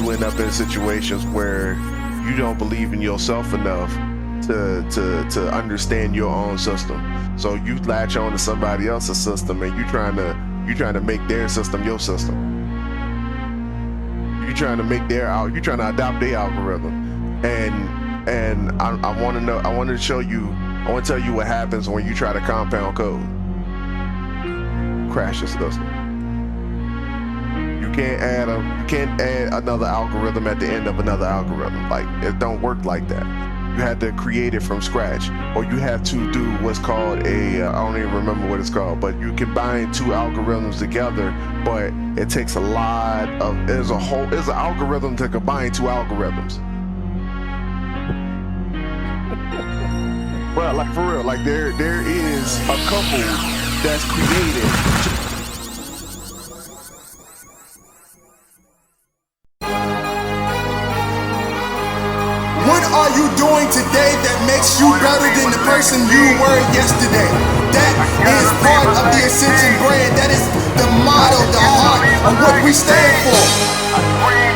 you end up in situations where you don't believe in yourself enough to understand your own system. So you latch on to somebody else's system, and you trying to make their system your system. You trying to adopt their algorithm, and I want to know. I want to show you. I want to tell you what happens when you try to compound code. Crash your system. You can't add another algorithm at the end of another algorithm. Like, it don't work like that. You had to create it from scratch, or you have to do what's called I don't even remember what it's called, but you combine two algorithms together, but it takes a lot of, there's an algorithm to combine two algorithms. Well, like, for real, like there is a couple that's created. What are you doing today that makes you better than the person you were yesterday? That is part of the Ascension brand. That is the motto, the heart of what we stand for.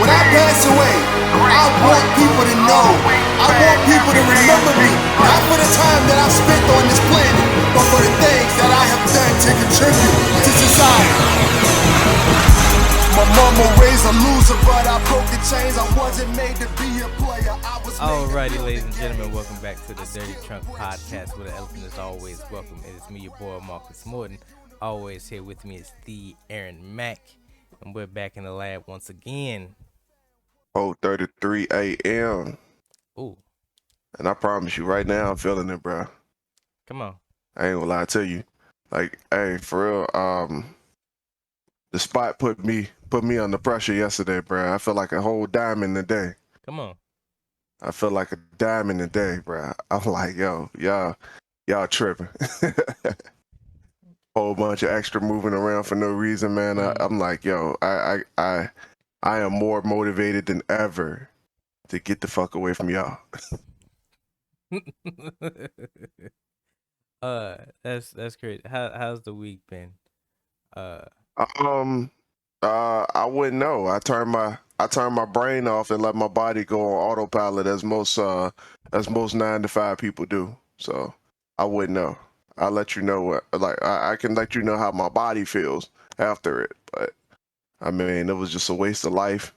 When I pass away, I want people to know. I want people to remember me, not for the time that I've spent on this planet, but for the things that I have done to contribute to society. My mama raised a loser, but I broke the chains. I wasn't made to be a player. Alrighty, ladies and gentlemen, welcome back to the Dirty Trunk Podcast, where the elephant is always welcome. It is me, your boy Marcus Morton. Always here with me is the Aaron Mack, and we're back in the lab once again. 4:33 a.m. Ooh, And I promise you, right now, I'm feeling it, bro. come on. I ain't gonna lie to you. Like, hey, for real, the spot put me under pressure yesterday, bro. I feel like a whole diamond a day. Come on. I feel like a diamond a day, bro. I'm like, yo, y'all tripping. Whole bunch of extra moving around for no reason, man. I'm like, yo, I am more motivated than ever to get the fuck away from y'all. That's great. How's the week been? I wouldn't know. I turned my brain off and let my body go on autopilot, as most 9-to-5 people do. So I wouldn't know. I'll let you know what, like, I can let you know how my body feels after it. But I mean, it was just a waste of life.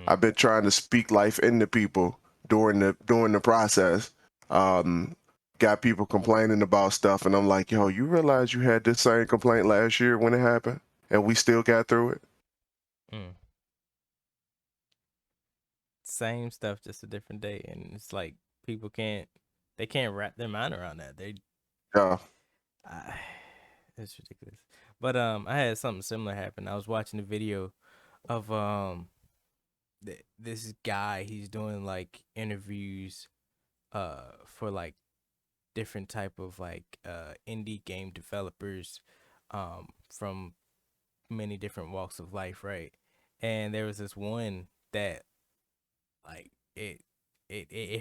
I've been trying to speak life into people during the process. Got people complaining about stuff, and I'm like, yo, you realize you had this same complaint last year when it happened, and we still got through it? Same stuff, just a different day, and it's like people can't wrap their mind around that. Yeah. It's ridiculous. But I had something similar happen. I was watching a video of this guy. He's doing like interviews for like different type of like indie game developers from many different walks of life, right? And there was this one that like it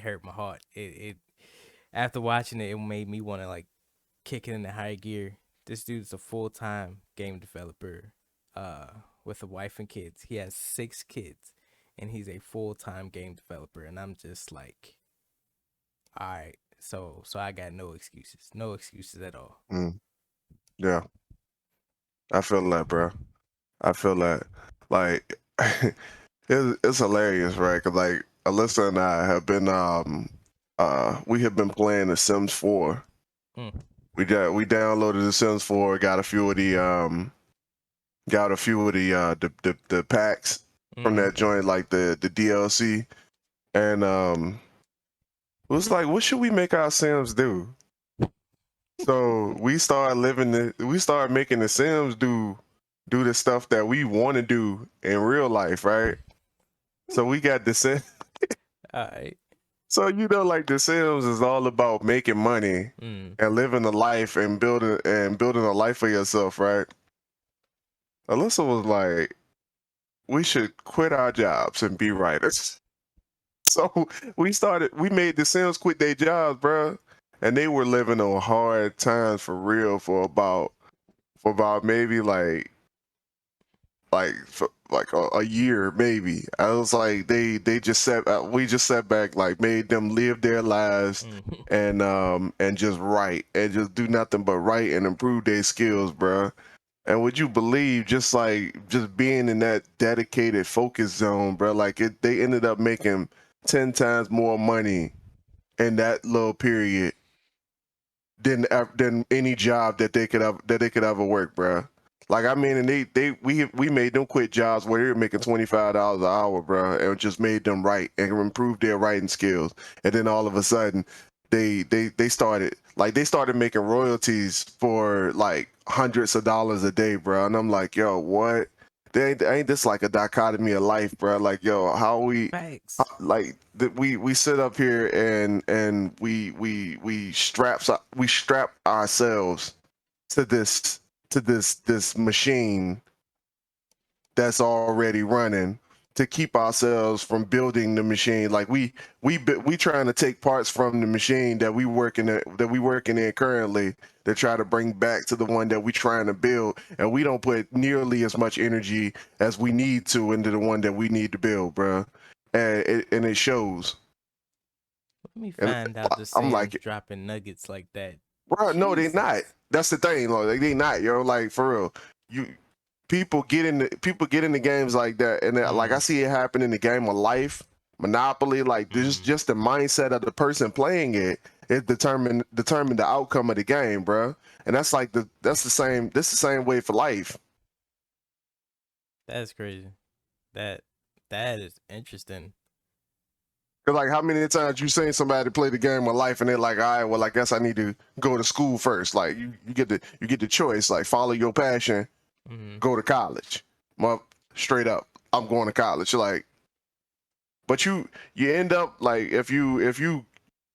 hurt my heart. It after watching it, it made me want to like kick it into high gear. This dude's a full-time game developer with a wife and kids. He has 6 kids, and he's a full-time game developer. And I'm just like, all right, so I got no excuses at all. Yeah, I feel that, bro. I feel that. Like, it's hilarious, right? Cause like Alyssa and I have been we have been playing The Sims 4. We downloaded The Sims 4, got a few of the the packs from that joint, like the DLC, and it was like, what should we make our Sims do? So we started making the Sims do the stuff that we want to do in real life, right? So we got the Sims. All right. So, like, The Sims is all about making money and living a life and building a life for yourself, right? Alyssa was like, we should quit our jobs and be writers. So we made The Sims quit their jobs, bro. And they were living on hard times for real for about maybe like like for like a year maybe. I was like they just sat we just sat back, like made them live their lives Mhm. and just write and just do nothing but write and improve their skills, bro. And would you believe, just like just being in that dedicated focus zone, bro, like they ended up making 10 times more money in that little period than any job that they could ever work, bro. Like I mean, and we made them quit jobs where they were making $25 an hour, bro, and just made them write and improve their writing skills. And then all of a sudden, they started making royalties for like hundreds of dollars a day, bro. And I'm like, yo, what? Ain't this like a dichotomy of life, bro? Like, yo, how we Facts. like that we sit up here and we strap ourselves to this machine that's already running to keep ourselves from building the machine. Like we trying to take parts from the machine that we working in currently to try to bring back to the one that we trying to build, and we don't put nearly as much energy as we need to into the one that we need to build, bro. And it shows. Let me And find out the I'm Sam's like, dropping nuggets like that. bro, no, they not. Jesus. That's the thing, like they not, yo. Like for real, you people get into games like that, and like I Mm, see it happen in the game of life, Monopoly. Like this, mm. just the mindset of the person playing it determine the outcome of the game, bro. And that's the same. This the same way for life. That's crazy. That that is interesting. Cause like how many times you seen somebody play the game of life and they're like, all right, well, I guess I need to go to school first. Like you get the choice, like follow your passion, Mm, go to college. Well, straight up, I'm going to college. Like, but you end up like if you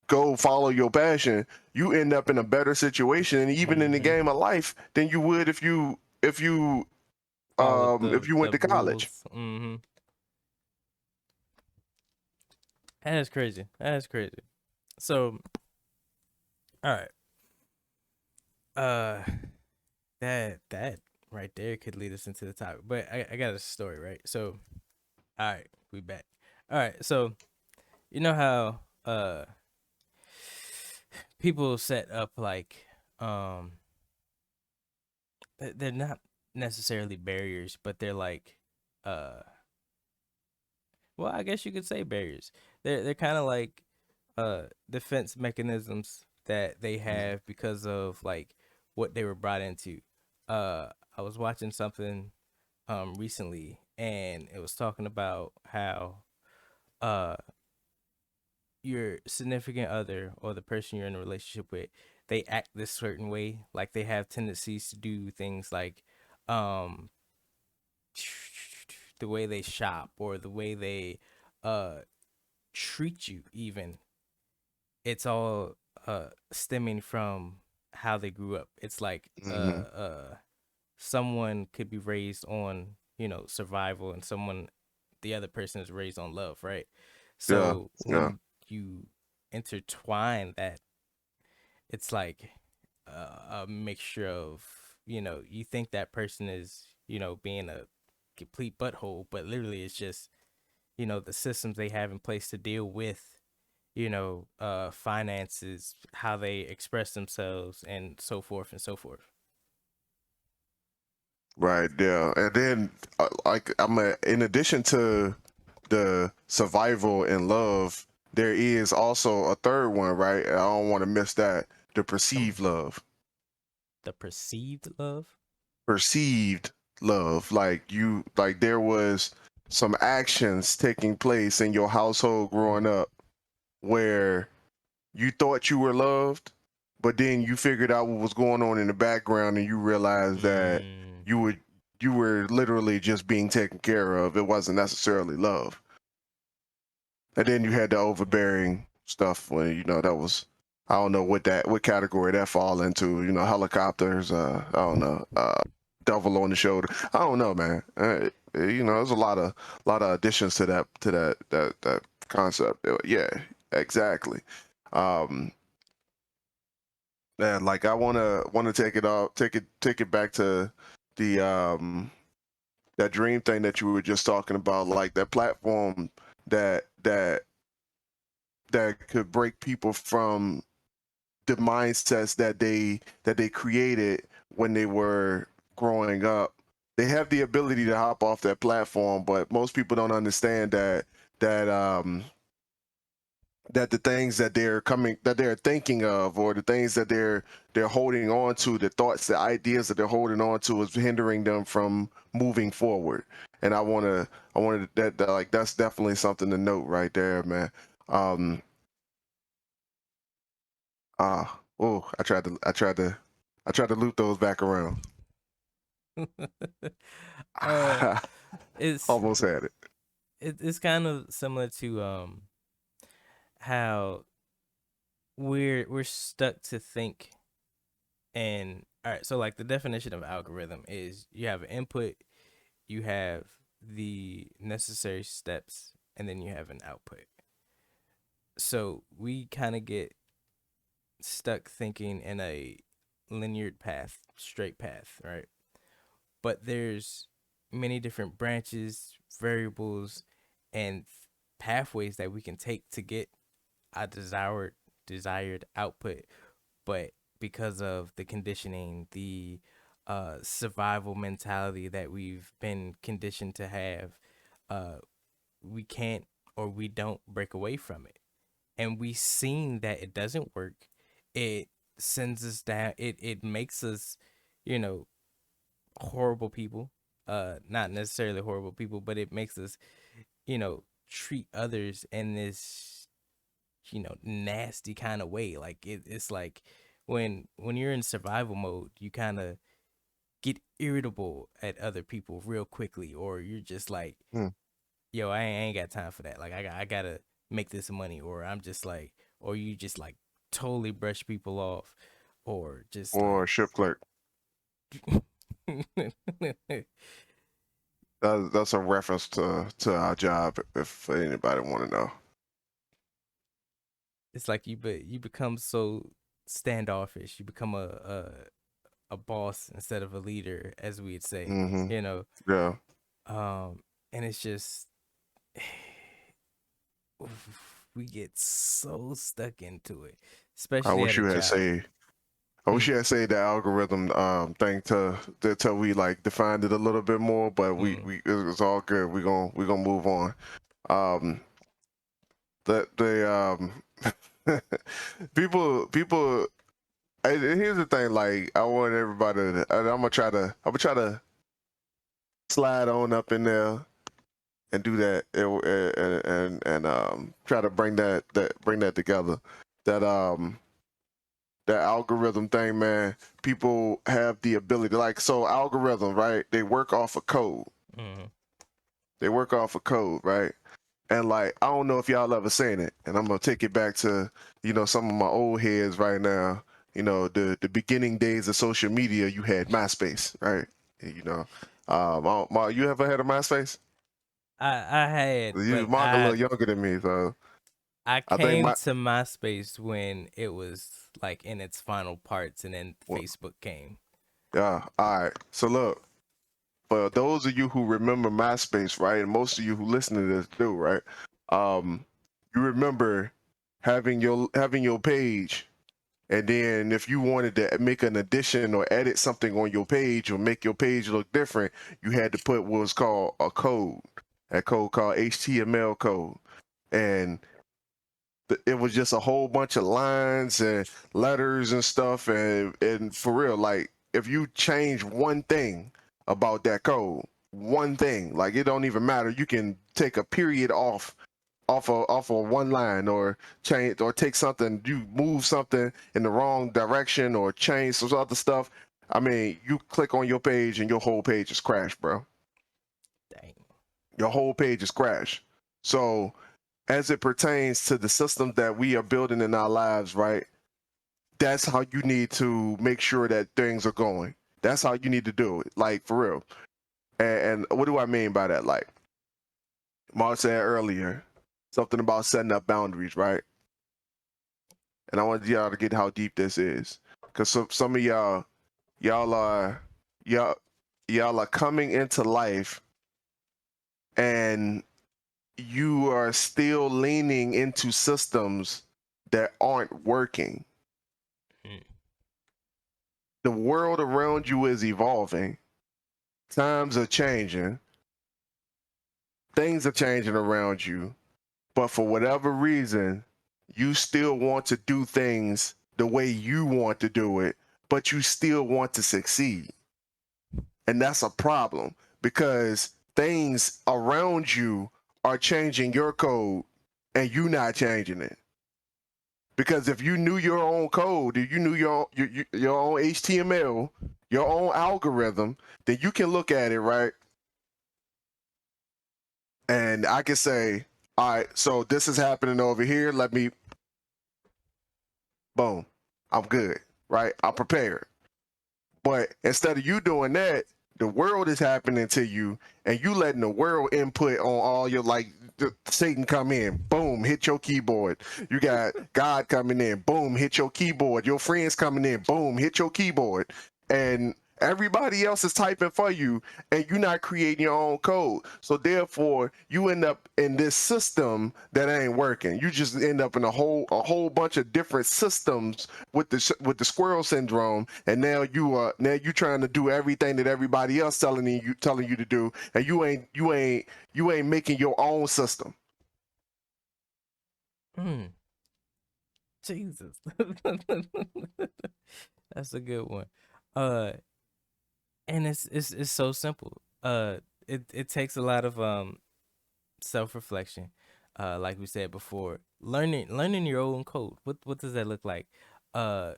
go follow your passion, you end up in a better situation, and even in the mm-hmm. game of life, than you would Follow if you went the to college. rules. Mm-hmm. That is crazy. That is crazy. So, all right. Uh, that right there could lead us into the topic. But I got a story, right? So, all right, we back. All right. So, you know how people set up like um they're not necessarily barriers, but they're like uh well, I guess you could say barriers. They're kind of like defense mechanisms that they Mhm. have because of like what they were brought into. I was watching something recently, and it was talking about how uh your significant other or the person you're in a relationship with, they act this certain way, like they have tendencies to do things like um the way they shop or the way they uh treat you. Even it's all stemming from how they grew up. It's like Mhm. someone could be raised on, survival, and someone, the other person, is raised on love, right? Yeah, So yeah, when you intertwine that, it's like a mixture of, you think that person is, being a complete butthole, but literally it's just, the systems they have in place to deal with, finances, how they express themselves, and so forth and so forth. right there. And then like in addition to the survival and love, there is also a third one, right? I don't want to miss that. The perceived love. The perceived love. Perceived love. Like there was some actions taking place in your household growing up where you thought you were loved, but then you figured out what was going on in the background and you realized that Mm, you were you were literally just being taken care of. It wasn't necessarily love. And then you had the overbearing stuff when that was, I don't know what category that fall into. Helicopters. I don't know. Devil on the shoulder. I don't know, man. There's a lot of additions to that concept. Yeah, exactly. Um, and like I wanna take it back to the that dream thing that you were just talking about, like that platform that that that could break people from the mindsets that they created when they were growing up. They have the ability to hop off that platform, but most people don't understand that that the things that they're thinking of, or the things that they're holding on to, the thoughts, the ideas that they're holding on to, is hindering them from moving forward. And I wanted that like that's definitely something to note right there, man. um oh, I tried to loop those back around. uh, it's Almost had it. it's kind of similar to how we're stuck to think. And all right, so like the definition of algorithm is you have an input, you have the necessary steps, and then you have an output. So we kind of get stuck thinking in a linear path, straight path, right? But there's many different branches, variables, and pathways that we can take to get a desired output. But because of the conditioning, the survival mentality that we've been conditioned to have, uh, we can't, or we don't break away from it. And we seen that it doesn't work. It sends us down. It makes us, you know, horrible people. Not necessarily horrible people, but it makes us, treat others in this, nasty kind of way. Like it's like when you're in survival mode, you kind of get irritable at other people real quickly, or you're just like, Hmm. yo, I ain't got time for that. Like I gotta make this money, or I'm just like, or you just like totally brush people off, or just Or like, ship clerk. That's a reference to our job, if anybody want to know. it's like you become so standoffish. You become a boss instead of a leader, as we'd say. Mm-hmm. You know, Yeah. and it's just we get so stuck into it, I especially at wish a you had job. say I wish Hmm. you had say the algorithm thing to till we like defined it a little bit more, but Mm. we it's all good. We gonna move on. Um the people here's the thing, like I want everybody to, I'm gonna try to slide on up in there and do that, and try to bring that together. That that algorithm thing, man. People have the ability, like, so algorithm, right? They work off of code. Mm. They work off of code, right? And like, I don't know if y'all ever seen it, and I'm gonna take it back to, some of my old heads right now. The beginning days of social media. You had MySpace, right? You ever had a MySpace? I had, You but Mark a little younger than me, so I I think came my to MySpace when it was like in its final parts, and then well, Facebook came. yeah. All right. So look, for those of you who remember MySpace, right, and most of you who listen to this do, right? Um, you remember having your page, and then if you wanted to make an addition or edit something on your page or make your page look different, you had to put what was called a code, a code called HTML code, and it was just a whole bunch of lines and letters and stuff, and for real, like if you change one thing about that code, one thing, like it don't even matter, you can take a period off of one line, or change, or take something, you move something in the wrong direction or change some other stuff. I mean, you click on your page and your whole page is crashed, bro. Dang. Your whole page is crashed. So as it pertains to the system that we are building in our lives, right? That's how you need to make sure that things are going. That's how you need to do it, like for real. And what do I mean by that? Like Mark said earlier, something about setting up boundaries, right? And I want y'all to get how deep this is, because some of y'all are y'all y'all are coming into life and you are still leaning into systems that aren't working. Mm. The world around you is evolving. Times are changing. Things are changing around you. But for whatever reason, you still want to do things the way you want to do it, but you still want to succeed. And that's a problem because things around you are changing your code and you not changing it. Because if you knew your own code, if you knew your own HTML, your own algorithm, then you can look at it, right? And I can say, all right, so this is happening over here. Let me, boom, I'm good, right? I'm prepared. But instead of you doing that, the world is happening to you, and you letting the world input on all your like Satan come in, boom, hit your keyboard. You got God coming in, boom, hit your keyboard. Your friends coming in, boom, hit your keyboard, and everybody else is typing for you, and you're not creating your own code. So therefore, you end up in this system that ain't working. You just end up in a whole bunch of different systems with the squirrel syndrome, and now you trying to do everything that everybody else telling you to do, and you ain't making your own system. Mm. Jesus. That's a good one. Uh and it's so simple. It takes a lot of self-reflection. Like we said before, learning your own code. What does that look like? Uh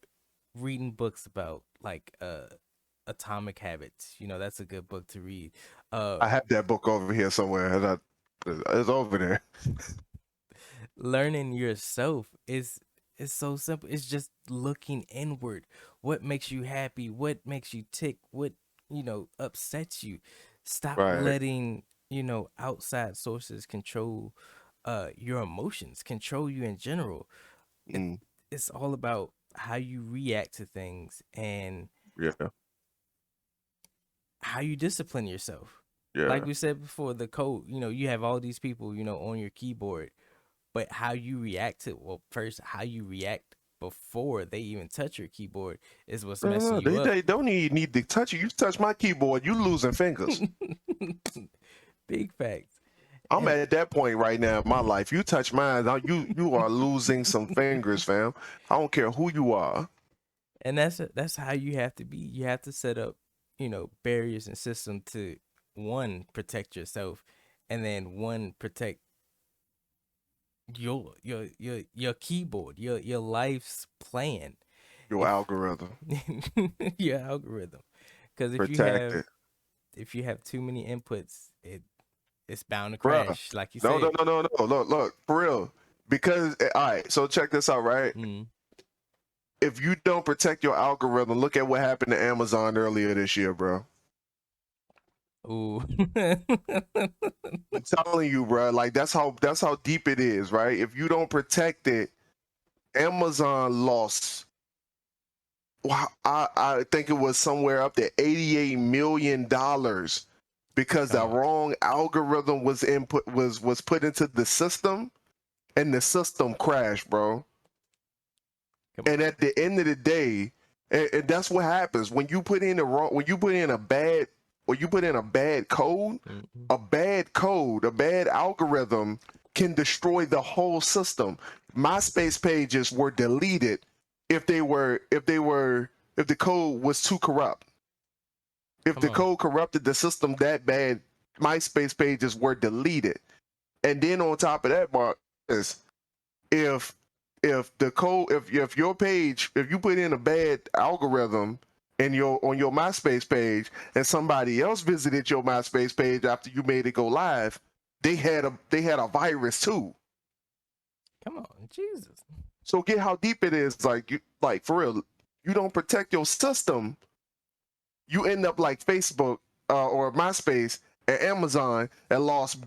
Reading books about like atomic habits. That's a good book to read. Uh I have that book over here somewhere. It's over there. Learning yourself is so simple. It's just looking inward. What makes you happy? What makes you tick? What upsets you? Stop Right. letting outside sources control your emotions, control you in general. it, Mm, it's all about how you react to things and yeah. how you discipline yourself. Like Yeah. we said before, the code, you have all these people on your keyboard, but how you react to, well, first how you react before they even touch your keyboard is what's messing No, you up. they don't even need to touch you. You touch my keyboard, you losing fingers. Big facts. I'm and at that point right now in my life. You touch mine, now you are losing some fingers, fam. I don't care who you are. and that's how you have to be. You have to set up barriers and system to, one, protect yourself, and then one, protect your keyboard, your life's plan. Your If algorithm. your algorithm, because Protect it. if you have too many inputs, it's bound to Bruh. crash, like you No, no, said. no, no, no. Look, for real. Because all right, so check this out, right? Mm. If you don't protect your algorithm, look at what happened to Amazon earlier this year, bro. Ooh. I'm telling you, bro. Like that's how deep it is, right? If you don't protect it, Amazon lost. Wow, I think it was somewhere up to $88 million because Come the on. wrong algorithm was put into the system, and the system crashed, bro. Come And on. at the end of the day, and that's what happens when you put in a bad code, Mm-mm. a bad algorithm can destroy the whole system. MySpace pages were deleted if the code was too corrupt. If Come the on. code corrupted the system that bad, MySpace pages were deleted. And then on top of that, Mark, is if the code if your page, if you put in a bad algorithm in your on your MySpace page and somebody else visited your MySpace page after you made it go live, they had a virus too. Come on. Jesus. So get how deep it is. Like for real, you don't protect your system, you end up like Facebook or MySpace and Amazon and lost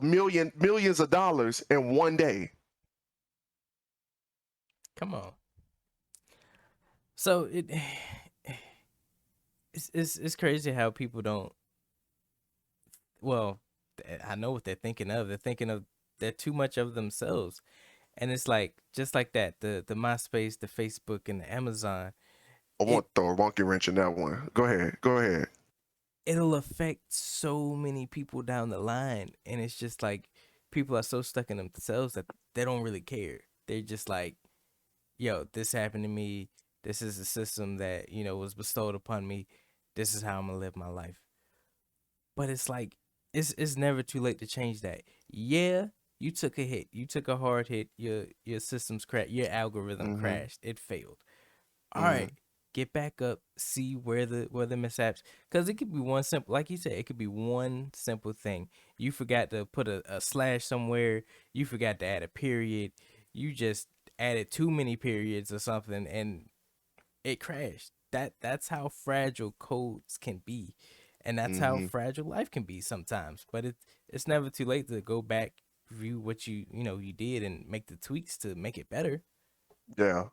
millions of dollars in one day. Come on. So it's crazy how people don't well, I know what they're thinking of. They're thinking of they're too much of themselves, and it's like just like that. The MySpace, the Facebook, and the Amazon. I It want to throw a monkey wrench in that one. Go ahead. Go ahead. it'll affect so many people down the line, and it's just like people are so stuck in themselves that they don't really care. They're just like, yo, this happened to me. This is a system that, was bestowed upon me. This is how I'm gonna live my life. But it's like it's never too late to change that. Yeah, you took a hit. You took a hard hit. Your system's crashed. Your algorithm Mhm. crashed. It failed. All right. Mhm. Get back up, see where the mishaps, because it could be one simple, like you said, it could be one simple thing. You forgot to put a slash somewhere, you forgot to add a period, you just added too many periods or something, and it crashed. That's how fragile codes can be, and that's how Mhm. fragile life can be sometimes. But it's never too late to go back, review what you did, and make the tweaks to make it better. Yeah.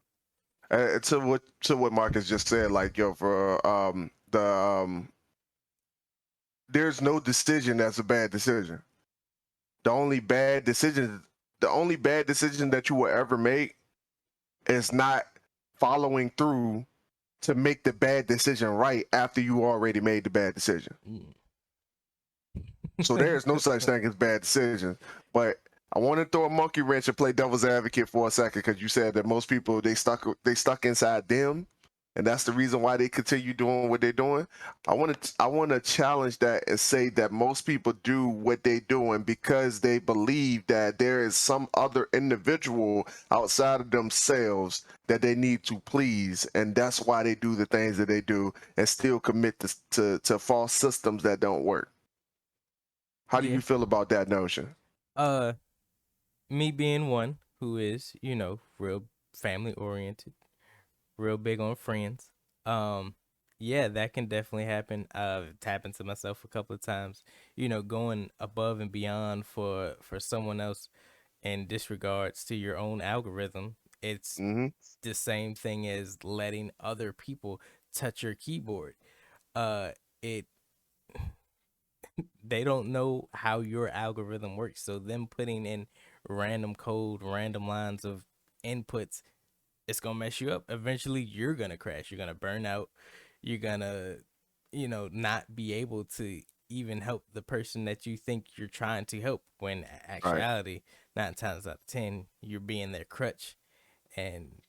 To what Marcus just said, like yo, for there's no decision that's a bad decision. The only bad decision, the only bad decision that you will ever make is not following through to make the bad decision right after you already made the bad decision. Mm. So there is no such thing as bad decisions. But I want to throw a monkey wrench and play devil's advocate for a second because you said that most people they stuck inside them, and that's the reason why they continue doing what they're doing. I want to challenge that and say that most people do what they're doing because they believe that there is some other individual outside of themselves that they need to please, and that's why they do the things that they do and still commit to false systems that don't work. How do Yeah. you feel about that notion? Uh, Me being one who is, real family oriented, real big on friends. Um, yeah, that can definitely happen. It's happened to myself a couple of times. Going above and beyond for someone else in disregards to your own algorithm. It's Mm-hmm. the same thing as letting other people touch your keyboard. It They don't know how your algorithm works, so them putting in random code, random lines of inputs, it's gonna mess you up. Eventually you're gonna crash, you're gonna burn out, you're gonna not be able to even help the person that you think you're trying to help, when Right. actuality 9 times out of 10 you're being their crutch, and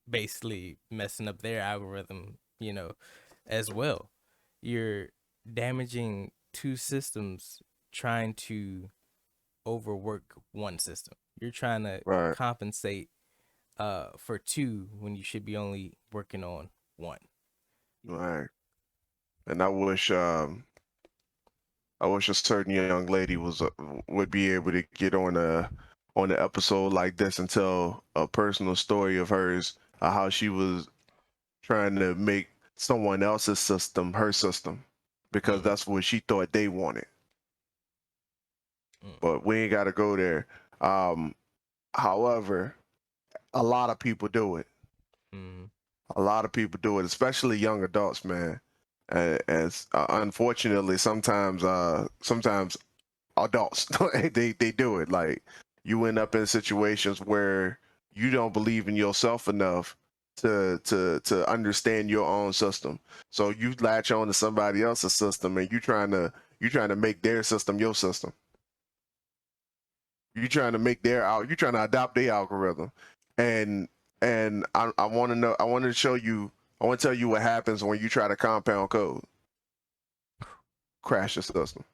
basically messing up their algorithm, as well. You're damaging two systems trying to overwork one system. You're trying to Right. compensate for two when you should be only working on one. Right. And I wish a certain young lady would be able to get on an episode like this and tell a personal story of hers, how she was trying to make someone else's system her system because Mm, that's what she thought they wanted. mm, But we ain't got to go there. Um, However, a lot of people do it. mm, A lot of people do it, especially young adults, man. As unfortunately, sometimes adults they do it. Like you end up in situations where you don't believe in yourself enough to understand your own system. So you latch on to somebody else's system, and you trying to make their system your system. You trying to adopt their algorithm, and I want to know. I want to show you. I want to tell you what happens when you try to compound code. Crash the system.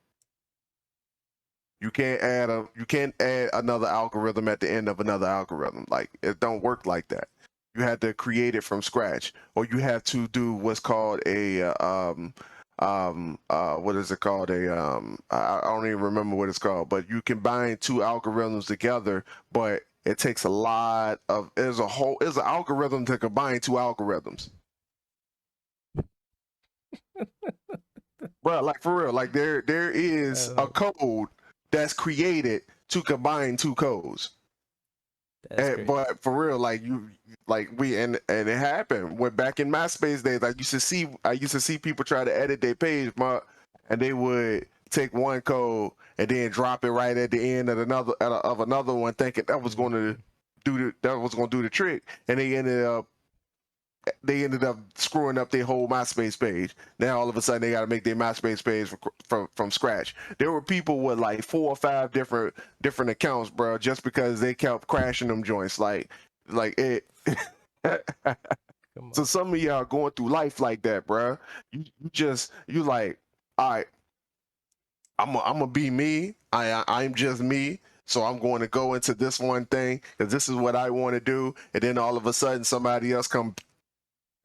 You can't add another algorithm at the end of another algorithm. Like it don't work like that. You had to create it from scratch, or you have to do what's called a what is it called? I don't even remember what it's called, but you combine two algorithms together, but it takes a lot of there's an algorithm to combine two algorithms. Bro, like for real, like there is a oh, code that's created to combine two codes. that's crazy. But for real, like like and it happened when back in MySpace days. I used to see people try to edit their page, and take one code and then drop it right at the end of another one, thinking that was going to do the trick, and they ended up screwing up their whole MySpace page. Now all of a sudden they got to make their MySpace page from scratch. There were people with like 4 or 5 different accounts, bro, just because they kept crashing them joints. Like it. Come So on. some of y'all going through life like that, bro. You like, all right, I'm gonna be me. I'm just me. So I'm going to go into this one thing because this is what I want to do. And then all of a sudden somebody else come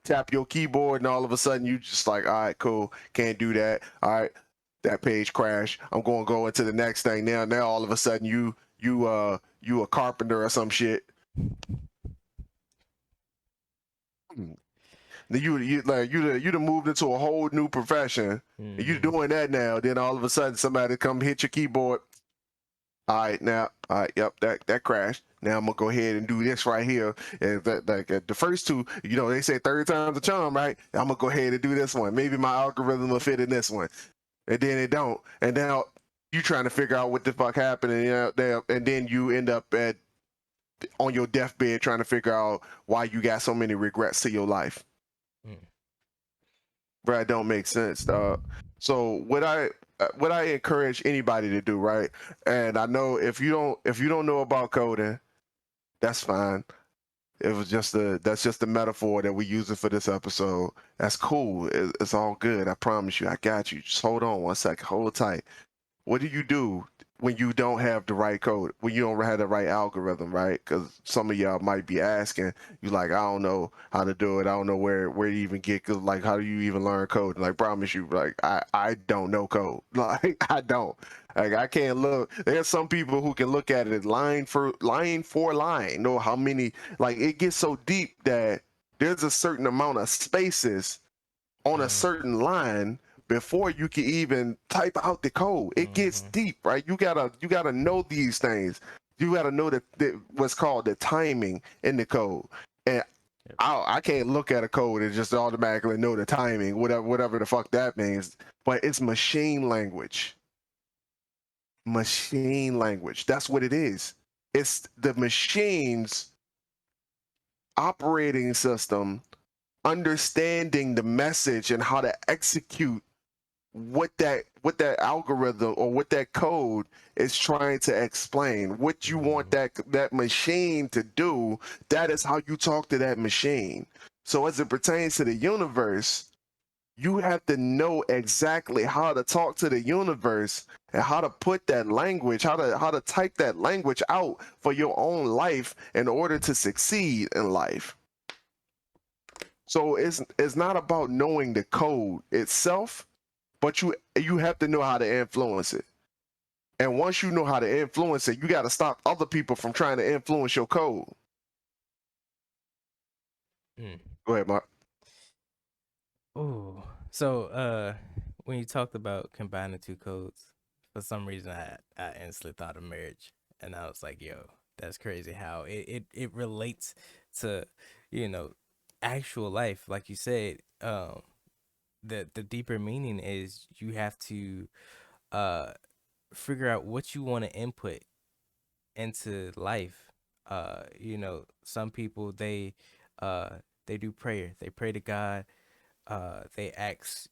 tap your keyboard, and all of a sudden you just like, all right, cool, can't do that. All right, that page crashed. I'm going to go into the next thing. Now all of a sudden you a carpenter or some shit. You'd have moved into a whole new profession. And you're doing that now. Then all of a sudden somebody come hit your keyboard. All right, yep, that crashed. Now I'm gonna go ahead and do this right here. And the first two, they say third time's a charm, right? I'm gonna go ahead and do this one. Maybe my algorithm will fit in this one, and then it don't. And now you trying to figure out what the fuck happened, and then you end up on your deathbed trying to figure out why you got so many regrets to your life. Bro, it don't make sense, dog. So what I encourage anybody to do, right? And I know if you don't know about coding, that's fine. That's just the metaphor that we're using for this episode. That's cool. It's all good. I promise you. I got you. Just hold on one second. Hold tight. What do you do when you don't have the right code, when you don't have the right algorithm, right? Because some of y'all might be asking, you like, I don't know how to do it. I don't know where to even get, cause like, how do you even learn code? Like, promise you, like, I don't know code. Like, I don't. Like, I can't look. There's some people who can look at it line for line, know how many, like, it gets so deep that there's a certain amount of spaces on a certain line before you can even type out the code. It gets deep, right? You gotta know these things. You gotta know that what's called the timing in the code. And I can't look at a code and just automatically know the timing, whatever the fuck that means. But it's machine language. Machine language. That's what it is. It's the machine's operating system understanding the message and how to execute what that algorithm or what that code is trying to explain. What you want that machine to do, that is how you talk to that machine. So as it pertains to the universe, you have to know exactly how to talk to the universe and how to put that language, how to type that language out for your own life in order to succeed in life. So it's not about knowing the code itself, but you have to know how to influence it. And once you know how to influence it, you got to stop other people from trying to influence your code. Go ahead, Mark. Oh, so when you talked about combining two codes, for some reason I instantly thought of marriage, and I was like, yo, that's crazy how it relates to, you know, actual life. Like you said, the deeper meaning is you have to uh figure out what you want to input into life. Some people uh they do prayer. They pray to God. They ask,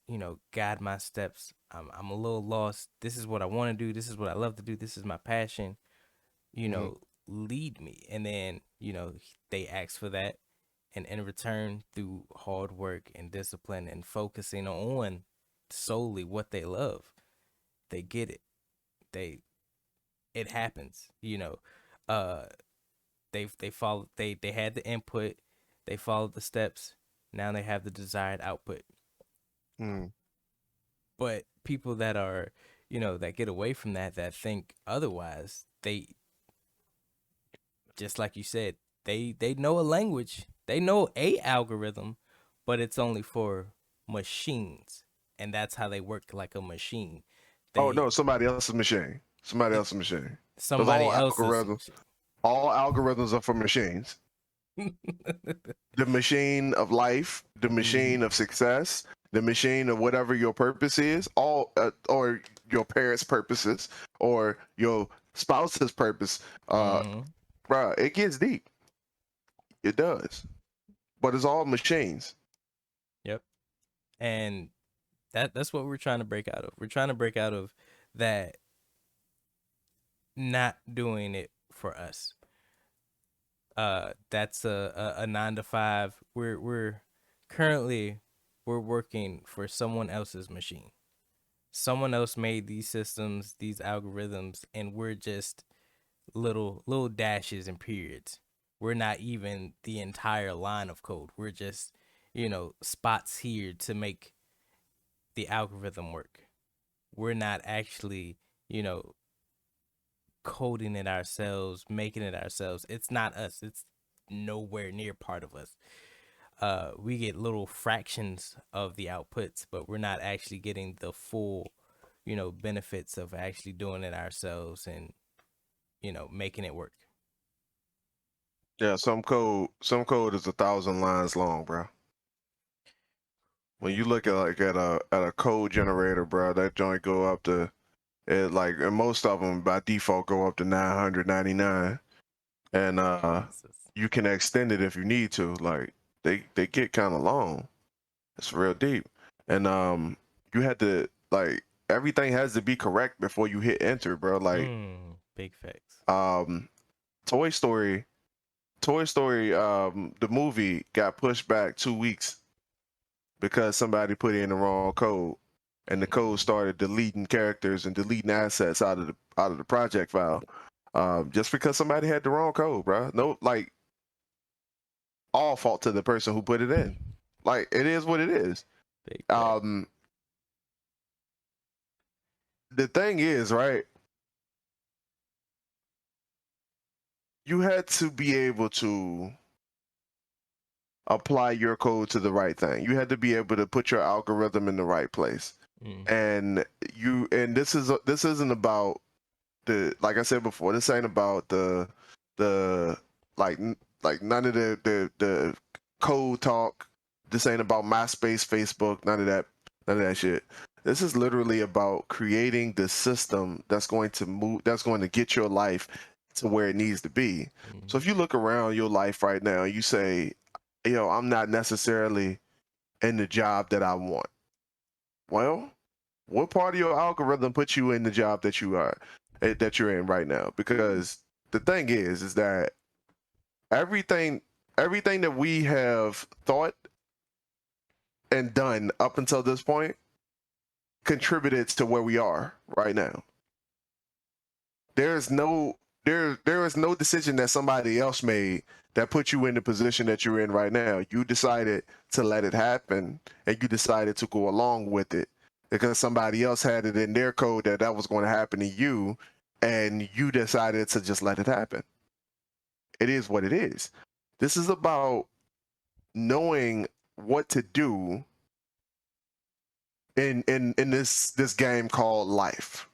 guide my steps. I'm a little lost. This is what I want to do. This is what I love to do. This is my passion. Lead me. And then, they ask for that. And in return, through hard work and discipline and focusing on solely what they love, they get it. It happens, uh they follow, they had the input, they followed the steps, now they have the desired output. But people that are, that get away from that think otherwise, they, just like you said, they know a language, they know a algorithm, but it's only for machines, and that's how they work, like a machine. Oh They no, somebody else's machine. Somebody else's machine. Because Somebody else's machine. all algorithms are for machines. The machine of life, the machine of success, the machine of whatever your purpose is, all or your parents' purposes or your spouse's purpose, Mm-hmm. bruh, it gets deep. It does. But it's all machines. Yep. And that's what we're trying to break out of. We're trying to break out of that not doing it for us. That's a 9 to 5. We're currently we're working for someone else's machine. Someone else made these systems, these algorithms, and we're just little dashes and periods. We're not even the entire line of code. We're just, spots here to make the algorithm work. We're not actually, you know, coding it ourselves, making it ourselves. It's not us. It's nowhere near part of us. We get little fractions of the outputs, but we're not actually getting the full, benefits of actually doing it ourselves and, making it work. Yeah, some code is 1,000 lines long, bro. When Yeah. you look at like at a code generator, bro, that joint go up to it like, and most of them by default go up to 999, and Jesus. you can extend it if you need to. Like they get kind of long. It's real deep, and you had to like everything has to be correct before you hit enter, bro. Like Big facts. um, Toy Story, Toy Story, the movie got pushed back 2 weeks because somebody put in the wrong code, and the code started deleting characters and deleting assets out of the project file, just because somebody had the wrong code, bro. No, like all fault to the person who put it in. Like it is what it is. Big fact. Um, the thing is, right? You had to be able to apply your code to the right thing. You had to be able to put your algorithm in the right place. Mm-hmm. And this isn't about the, like I said before, this ain't about the like none of the code talk. This ain't about MySpace, Facebook, none of that shit. This is literally about creating the system that's going to get your life to where it needs to be. So Mm-hmm. if you look around your life right now, you say, I'm not necessarily in the job that I want. Well, what part of your algorithm puts you in the job that you're in right now? Because the thing is that everything everything that we have thought and done up until this point contributed to where we are right now. There's no there is no decision that somebody else made that put you in the position that you're in right now. You decided to let it happen, and you decided to go along with it because somebody else had it in their code that was going to happen to you, and you decided to just let it happen. It is what it is. This is about knowing what to do in this game called life.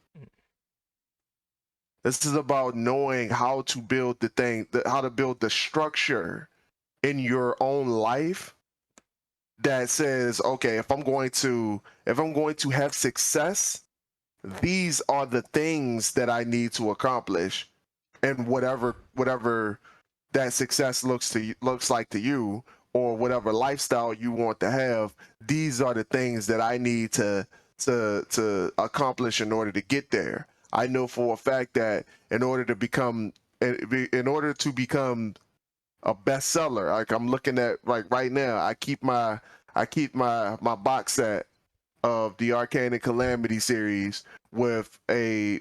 This is about knowing how to build how to build the structure in your own life that says, okay, if I'm going to have success, these are the things that I need to accomplish, and whatever that success looks like to you, or whatever lifestyle you want to have, these are the things that I need to accomplish in order to get there. I know for a fact that in order to become a bestseller, like I'm looking at like right now, I keep my box set of the Arcane and Calamity series with a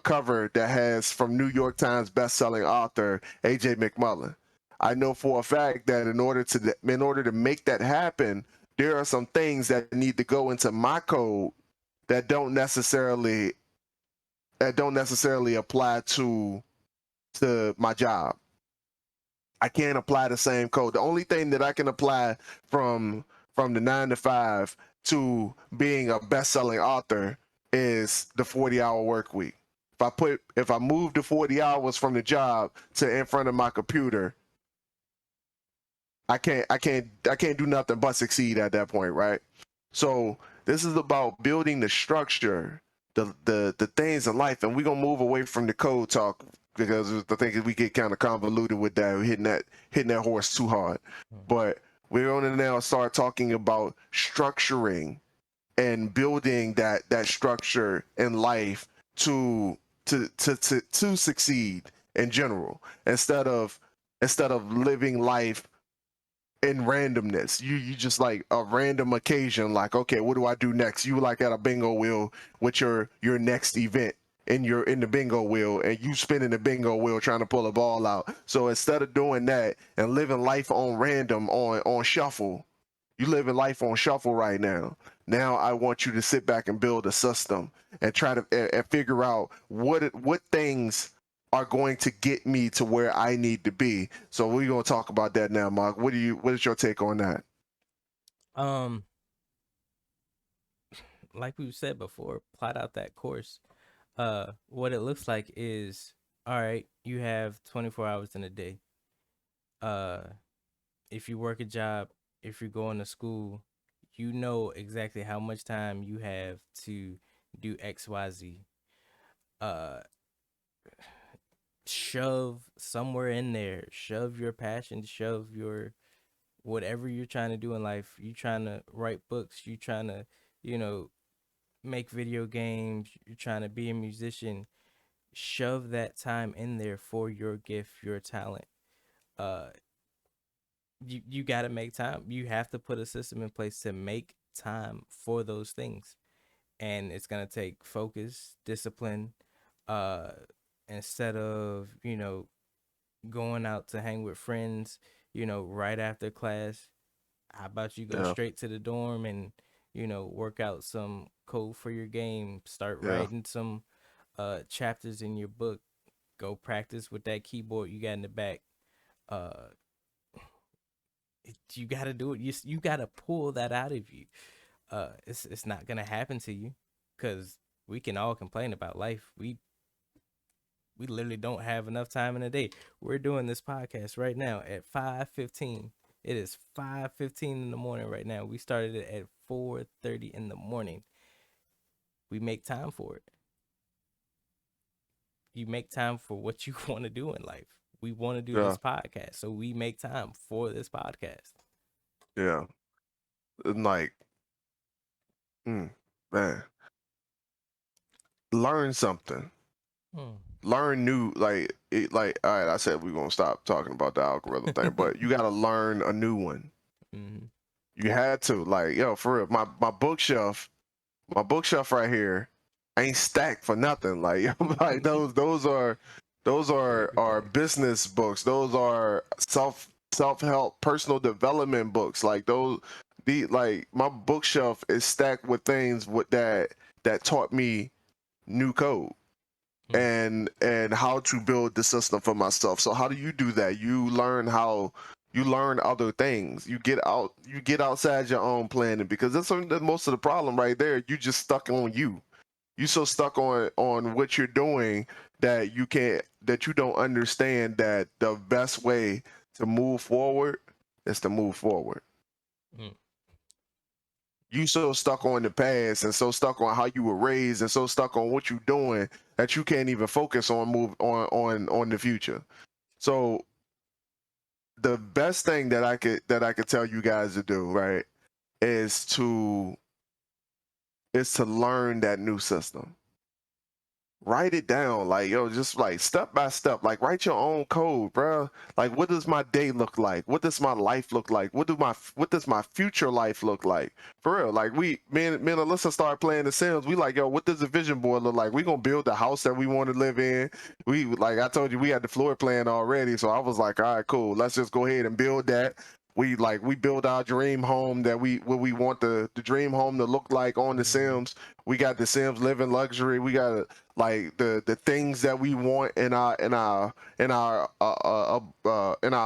cover that has from New York Times best-selling author AJ McMullen. I know for a fact that in order to make that happen, there are some things that need to go into my code that don't necessarily apply to my job. I can't apply the same code. The only thing that I can apply from the 9 to 5 to being a best-selling author is the 40-hour work week. If I move the 40 hours from the job to in front of my computer, I can't do nothing but succeed at that point, right? So this is about building the structure the things in life, and we're gonna move away from the code talk because I think we get kind of convoluted with that, hitting that horse too hard. But we're gonna now start talking about structuring and building that structure in life to to succeed in general, instead of living life in randomness. You just like a random occasion, like, okay, what do I do next? You like at a bingo wheel with your next event in the bingo wheel, and you spinning the bingo wheel trying to pull a ball out. So instead of doing that and living life on random, on shuffle, you living life on shuffle right now. Now I want you to sit back and build a system and try to and figure out what things are going to get me to where I need to be. So we're gonna talk about that now, Mark. What is your take on that? Um, like we said before, plot out that course. What it looks like is, all right, you have 24 hours in a day. Uh, if you work a job, if you're going to school, you know exactly how much time you have to do XYZ. Uh, shove somewhere in there, shove your passion, shove your whatever you're trying to do in life. You trying to write books, you trying to, you know, make video games, you're trying to be a musician. Shove that time in there for your gift, your talent. Uh, you got to make time. You have to put a system in place to make time for those things, and it's gonna take focus, discipline. Uh, instead of going out to hang with friends, right after class, how about you go Yeah, straight to the dorm and work out some code for your game, start yeah, writing some chapters in your book, go practice with that keyboard you got in the back. uh you got to do it. You got to pull that out of you. It's not gonna happen to you because we can all complain about life. We literally don't have enough time in a day. We're doing this podcast right now at 5:15. It is 5:15 in the morning right now. We started it at 4:30 in the morning. We make time for it. You make time for what you want to do in life. We want to do yeah, this podcast, so we make time for this podcast. yeah. And like, mm, man, learn something. Hmm. Learn new, like all right, I said we're gonna stop talking about the algorithm thing, but you gotta learn a new one. Mm-hmm. You had to, like, yo, for real. My bookshelf right here ain't stacked for nothing. Like, like those are Everything. business books. Those are self-help personal development books. Like those, the like my bookshelf is stacked with things that taught me new code Mm. and how to build the system for myself. So how do you do that? You learn other things. You get outside your own planning, because that's most of the problem right there. You just stuck on you. You so stuck on what you're doing that you don't understand that the best way to move forward is to move forward. Mm. You so stuck on the past and so stuck on how you were raised and so stuck on what you're doing that you can't even focus on move on the future. So the best thing that I could tell you guys to do, right, is to learn that new system. Write it down, like, yo, just like step by step, like write your own code, bro. Like, what does my day look like? What does my life look like? What does my future life look like? For real, like, me and Alyssa start playing the Sims. We like, yo, what does the vision board look like? We gonna build the house that we want to live in. We, like I told you, we had the floor plan already, so I was like, all right, cool, let's just go ahead and build that. We build our dream home, what we want the dream home to look like on the Mm-hmm. Sims. We got the Sims living luxury. We got, like, the things that we want in our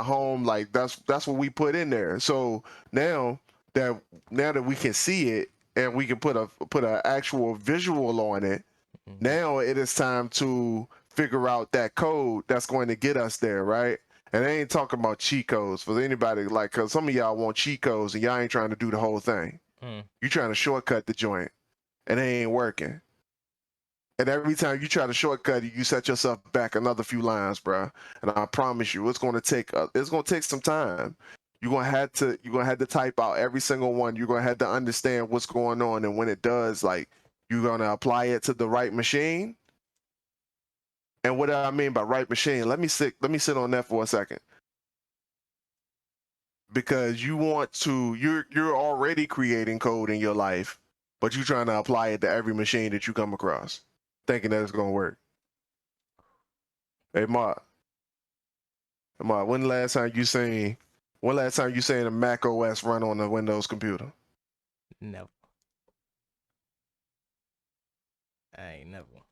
home. Like, that's what we put in there. So now that we can see it and we can put a actual visual on it, Mm-hmm. now it is time to figure out that code that's going to get us there, right? And I ain't talking about cheat codes for anybody, like, because some of y'all want cheat codes and y'all ain't trying to do the whole thing. Mm. You trying to shortcut the joint and it ain't working. And every time you try to shortcut it, you set yourself back another few lines, bro. And I promise you, it's gonna take some time. You're gonna have to type out every single one. You're gonna have to understand what's going on, and when it does, like you're gonna apply it to the right machine. And what do I mean by right machine? Let me sit on that for a second, because you're already creating code in your life, but you're trying to apply it to every machine that you come across, thinking that it's gonna work. Hey, Mark, when last time you seen a Mac OS run on a Windows computer? No, I ain't never.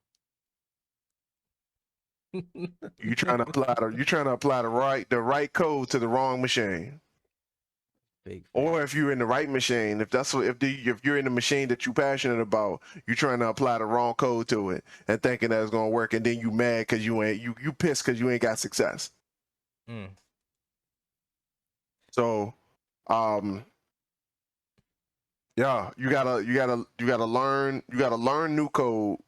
You trying to apply the right code to the wrong machine. Big Or if facts. you're in the right machine, if you're in the machine that you're passionate about, you're trying to apply the wrong code to it and thinking that it's gonna work, and then you mad because you pissed because you ain't got success. Mm. So, um, yeah, you gotta learn new code,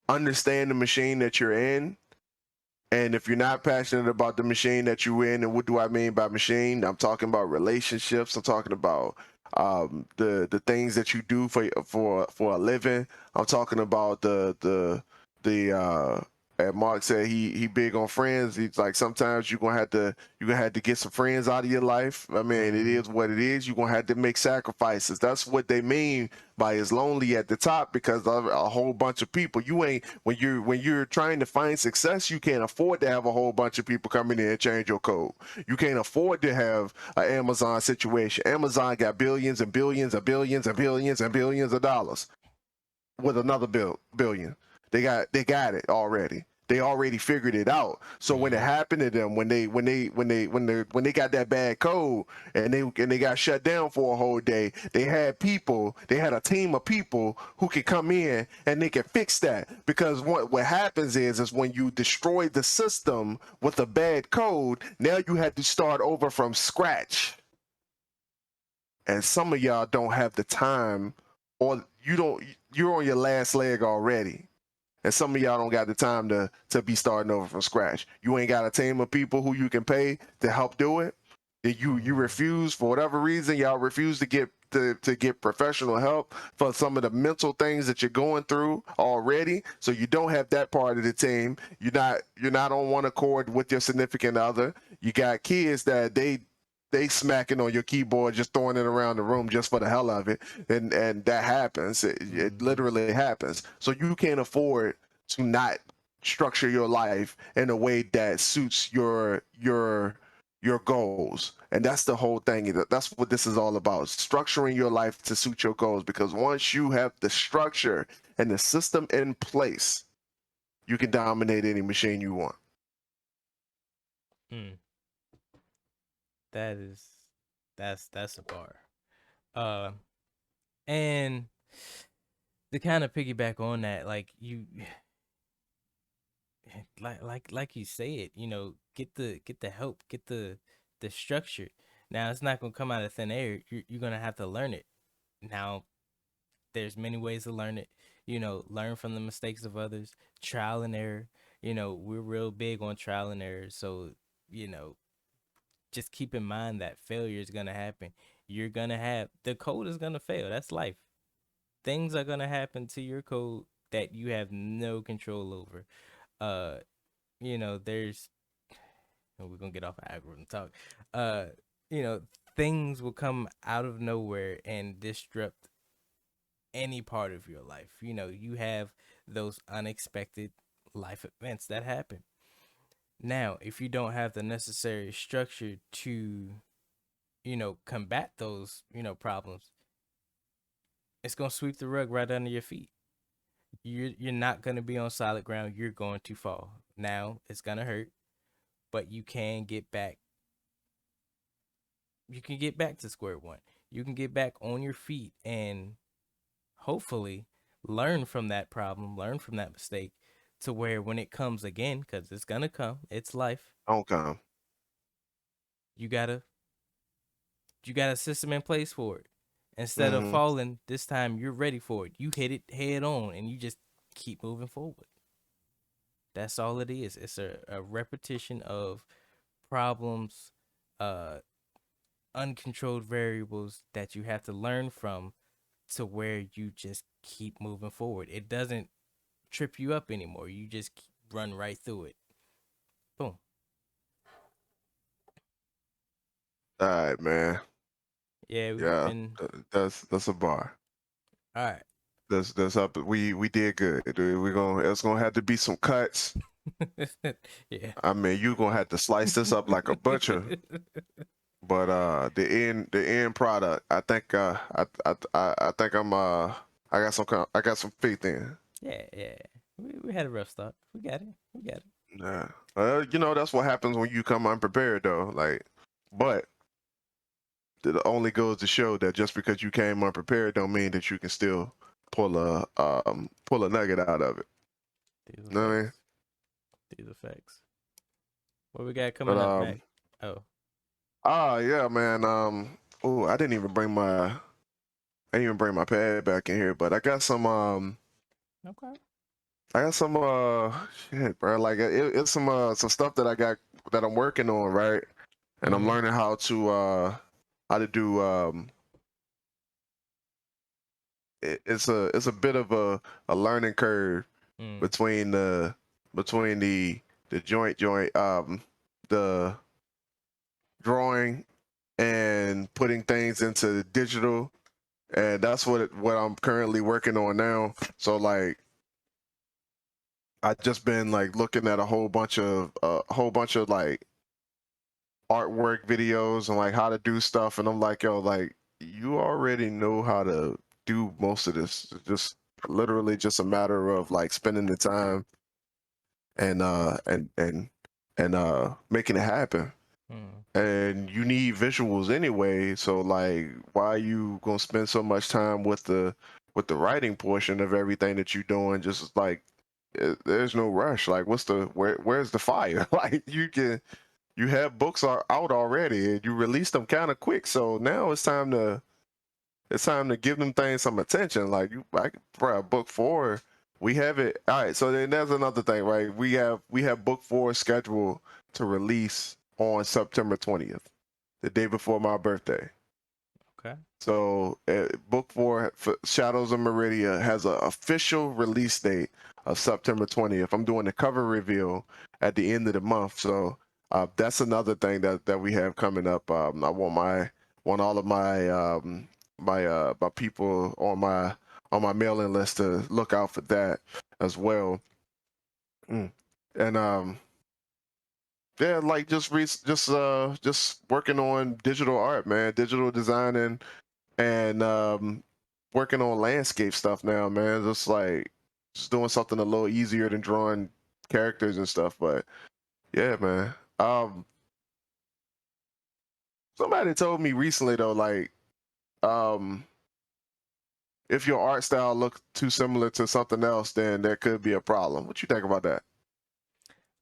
understand the machine that you're in. And if you're not passionate about the machine that you're in, and what do I mean by machine? I'm talking about relationships. I'm talking about the things that you do for a living. I'm talking about the and Mark said he big on friends. He's like, sometimes you're gonna have to get some friends out of your life. I mean, it Mm-hmm. is what it is. You're gonna have to make sacrifices. That's what they mean by is lonely at the top, because of a whole bunch of people. You ain't when you're trying to find success, you can't afford to have a whole bunch of people coming in and change your code. You can't afford to have an Amazon situation. Amazon got billions and billions and billions and billions and billions of dollars with another billion. They got it already. They already figured it out. So when it Mm-hmm. happened to them, when they got that bad code, and they got shut down for a whole day, they had a team of people who could come in and they can fix that. Because what happens is when you destroy the system with a bad code, now you had to start over from scratch. And some of y'all don't have the time, or you're on your last leg already, and some of y'all don't got the time to be starting over from scratch. You ain't got a team of people who you can pay to help do it. You Mm-hmm. refuse, for whatever reason, y'all refuse to get professional help for some of the mental things that you're going through already. So you don't have that part of the team. You're not on one accord with your significant other. You got kids that they smacking on your keyboard, just throwing it around the room just for the hell of it, and that happens. It Mm-hmm. literally happens. So you can't afford to not structure your life in a way that suits your goals. And that's the whole thing. That's what this is all about: structuring your life to suit your goals. Because once you have the structure and the system in place, you can dominate any machine you want. Mm. That is that's a bar. Uh, and to kind of piggyback on that, like you, like you said, get the help, get the structure. Now it's not gonna come out of thin air. You're gonna have to learn it. Now there's many ways to learn it. Learn from the mistakes of others, trial and error. We're real big on trial and error. So, you know, just keep in mind that failure is gonna happen. You're gonna have the code is gonna fail. That's life. Things are gonna happen to your code that you have no control over. Uh, there's we're gonna get off of algorithm talk. Uh, you know, things will come out of nowhere and disrupt any part of your life. You have those unexpected life events that happen. Now, if you don't have the necessary structure to, combat those, problems, it's gonna sweep the rug right under your feet. You're not gonna be on solid ground. You're going to fall. Now, it's gonna hurt, but you can get back. You can get back to square one. You can get back on your feet and hopefully learn from that problem, learn from that mistake to where when it comes again, because it's gonna come, it's life, Don't come. you gotta you got a system in place for it. Instead of Hmm. falling, this time you're ready for it. You hit it head on and you just keep moving forward. That's all it is. It's a repetition of problems, uh, uncontrolled variables that you have to learn from to where you just keep moving forward. It doesn't trip you up anymore. You just run right through it. Boom. All right, man. Yeah, we've Yeah, been that's a bar. all right. That's up. We did good. Dude. We gonna It's gonna have to be some cuts. Yeah. I mean, you gonna have to slice this up like a butcher. But the end product, I think I think I got some faith in. Yeah, yeah. We had a rough start. We got it. We got it. Yeah. You know, that's what happens when you come unprepared though. Like, but it only goes to show that just because you came unprepared don't mean that you can still pull a nugget out of it. These are You know what I mean? facts. These are facts. What we got But coming up, Mac? Oh, yeah, man. Oh, I didn't even bring my pad back in here, but okay. I got some shit, bro. Like it's some stuff that I got that I'm working on, right? And I'm Mm-hmm. learning how to do it's a bit of a learning curve Mm. between the joint the drawing and putting things into digital, and that's what I'm currently working on now. So like I just been like looking at a whole bunch of like artwork videos and like how to do stuff, and I'm like, yo, like you already know how to do most of this. It's just literally just a matter of like spending the time and making it happen. Mm. And you need visuals anyway, so like why are you gonna spend so much time with the writing portion of everything that you're doing? Just like there's no rush. Like where's the fire? Like you have books are out already and you released them kind of quick, so now it's time to give them things some attention. Like bro, book four, we have it. All right, so then there's another thing, right? We have book four scheduled to release on September 20th, the day before my birthday. Okay. So, book four, Shadows of Meridia, has an official release date of September 20th. I'm doing the cover reveal at the end of the month, so that's another thing that we have coming up. I want all of my people on my mailing list to look out for that as well. Mm. And yeah, like just working on digital art, man, digital designing and working on landscape stuff now, man. Just doing something a little easier than drawing characters and stuff. But yeah, man. Somebody told me recently though, like um, if your art style looks too similar to something else, then there could be a problem. What you think about that?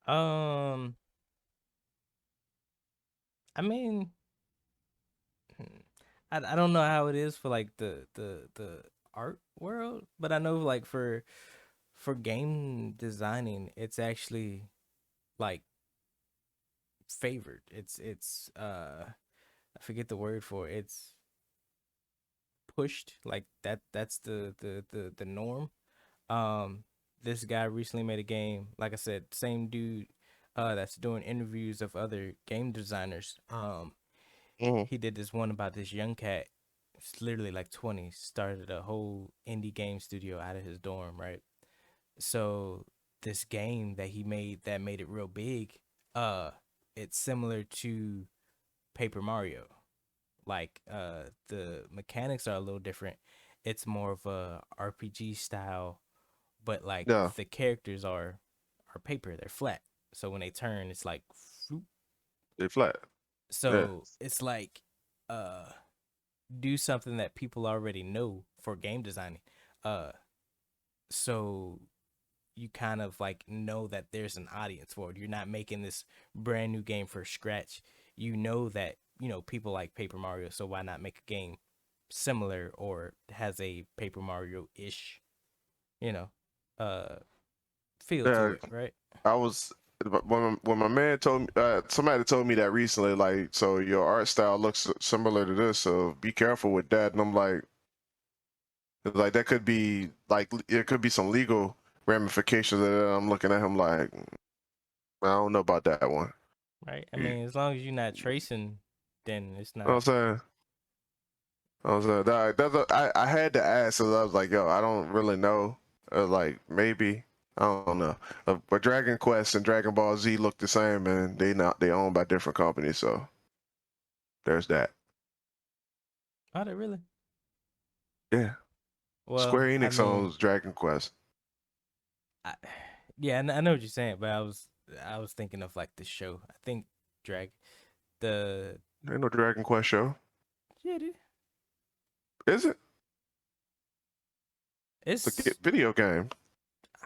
Um, I mean, hmm, I don't know how it is for like the art world, but I know like for game designing, it's actually like favored. It's I forget the word for it. It's pushed like that. That's the norm. Um, this guy recently made a game. Like I said, same dude, that's doing interviews of other game designers. Mm-hmm. He did this one about this young cat. It's literally like 20. Started a whole indie game studio out of his dorm, right? So this game that he made that made it real big, uh, it's similar to Paper Mario. Like the mechanics are a little different. It's more of a RPG style, but like Yeah, the characters are paper, they're flat. So when they turn, it's like floop. they flat. Yeah, So it's like uh do something that people already know for game designing. Uh so you kind of like know that there's an audience for it. You're not making this brand new game for scratch. You know that, people like Paper Mario, so why not make a game similar or has a Paper Mario ish, you know? uh feel to Yeah, it, right? I was when my man told me somebody told me that recently. Like, so your art style looks similar to this, so be careful with that. And I'm like that could be like it could be some legal ramifications of that. I'm looking at him like I don't know about that one. Right. I You mean, as long as you're not tracing, then it's know what I'm not. saying? I had to ask, so I was like, yo, I don't really know. Like maybe I don't know. But Dragon Quest and Dragon Ball Z look the same, and they owned by different companies. So there's that. Oh, they really? Yeah, Well, Square I Enix mean, owns Dragon Quest. I, yeah, I know what you're saying, but I was thinking of like the show. I think drag the Ain't no Dragon Quest show, yeah, dude. is it? It's a It's video game.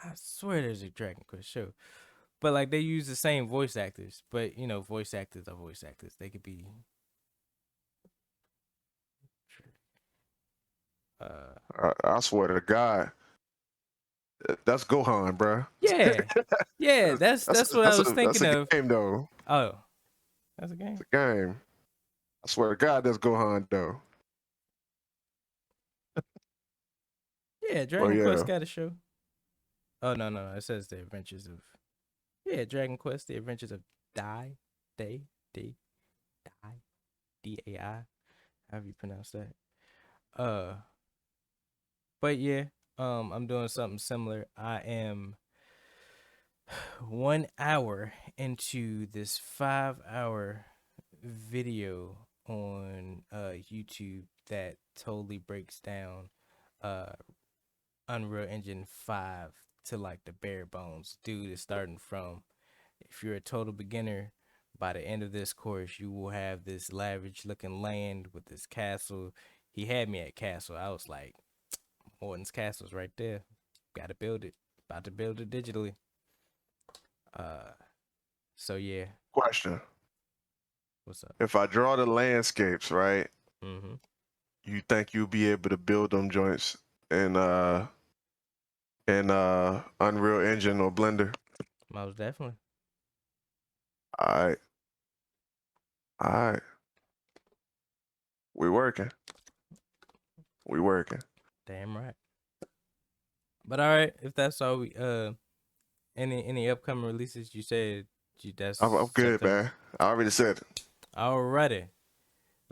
I swear there's a Dragon Quest show, but like they use the same voice actors. But you know, voice actors are voice actors. They could be. Uh, I swear to God, that's Gohan, bro. yeah, yeah. That's what I was That's thinking a of. game though. Oh, that's a It's game. a game. I swear to God, that's Gohan though. Yeah, Well, Dragon Quest yeah. got a show. Oh no, it says the Adventures of yeah, Dragon Quest, the Adventures of Dai, Day, D, Dai, Dai. However you pronounce that. Uh, but yeah, I'm doing something similar. I am 1 hour into this 5 hour video on YouTube that totally breaks down uh Unreal Engine 5 to like the bare bones. Dude is starting from if you're a total beginner, by the end of this course, you will have this lavish looking land with this castle. He had me at castle. I was like, Morton's castle's right there. Gotta build it. About to build it digitally. Uh, so yeah, Question: what's up? if I draw the landscapes, right, Mm-hmm. you think you'll be able to build them joints in Unreal Engine or Blender? Most definitely. All right, all right, we working, we working. Damn right. But all right, if that's all we any upcoming releases you said you I'm that's good, something. man. I already said it. Alrighty.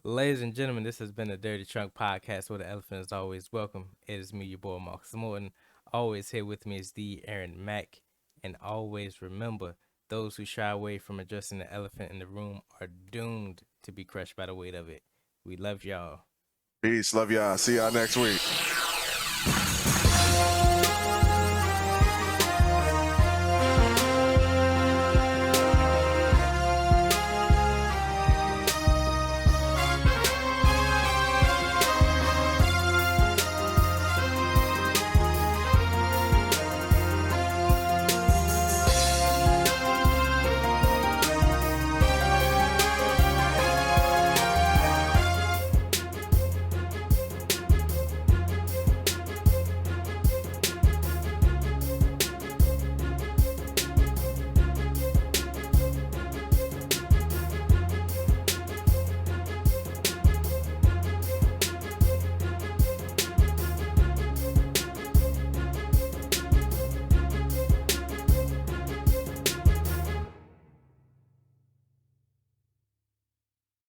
Ladies and gentlemen, this has been the Dirty Trunk Podcast where the elephant is always welcome. It is me, your boy Marcus Morton. Always here with me is the Aaron Mack. And always remember, those who shy away from addressing the elephant in the room are doomed to be crushed by the weight of it. We love y'all. Peace, love y'all. See y'all next week.